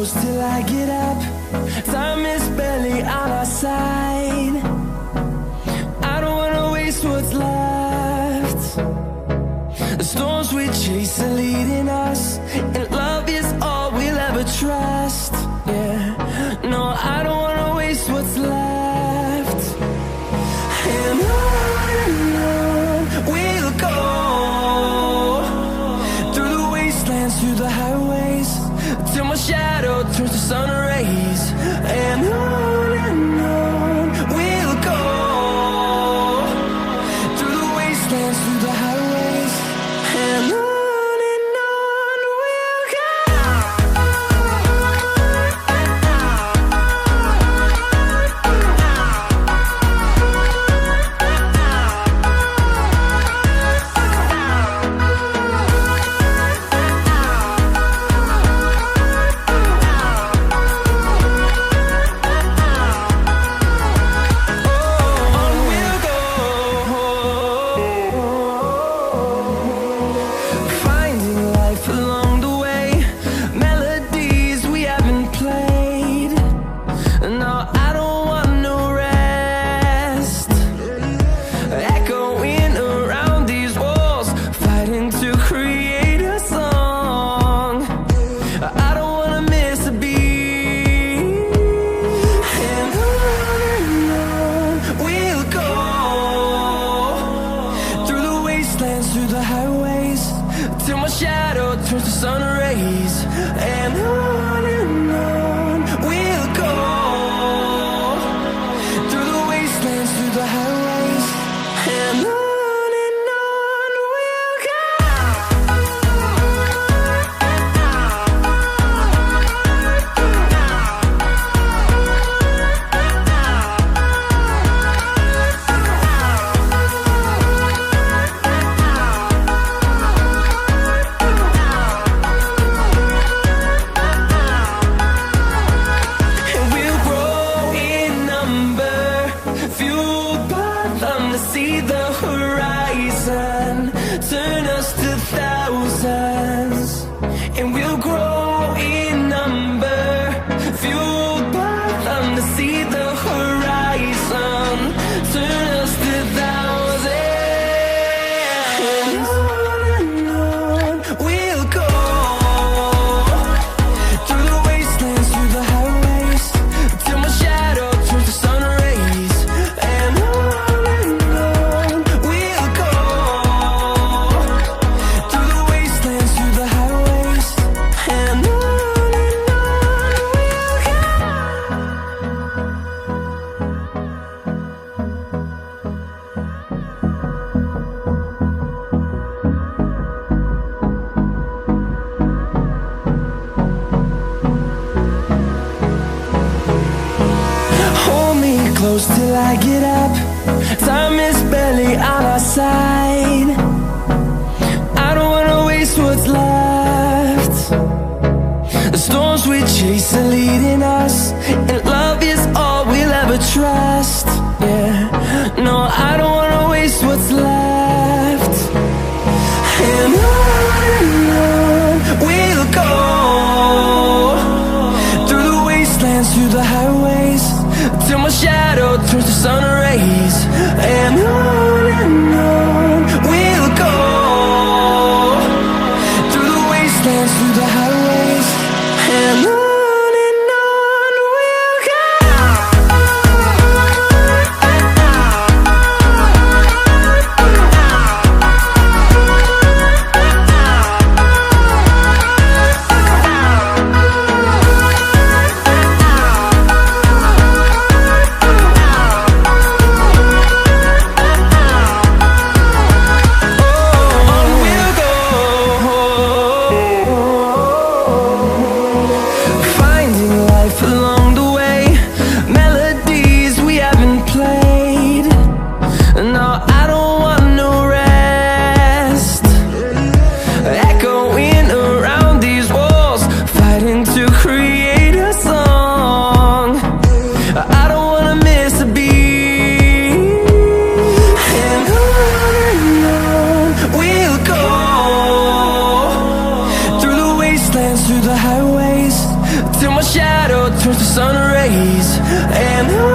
close till I get up. Time is barely on our side. I don't wanna waste what's left. The storms we chase are leading us, and love is all we'll ever trust. Yeah, no, I don't wanna waste what's left. And on we'll go, through the wastelands, through the highways, till my shadow turns to sun rays. And on we'll go, through the wastelands, through the highways, and on we'll go. Through the highways, till my shadow turns to sun rays. And on we'll go, through the wastelands, through the highways, and on we'll go. See the horizon, turn us to thousands, and we'll grow in number, fueled by them. To see the horizon, turn us to thousands, and on we'll go, through the wastelands, through the highways, till my shadow turns to sun rays. And close till I get up. Time is barely on our side. I don't wanna waste what's left. The storms we chase are leading us, and love is all we'll ever trust. Yeah, no, I don't wanna waste what's left. And on we'll go, through the wastelands, through the highways, till my shadow turns to sun rays. And on we'll go, through the wastelands, through the highways, and on we'll go. my shadow turns to sun rays. And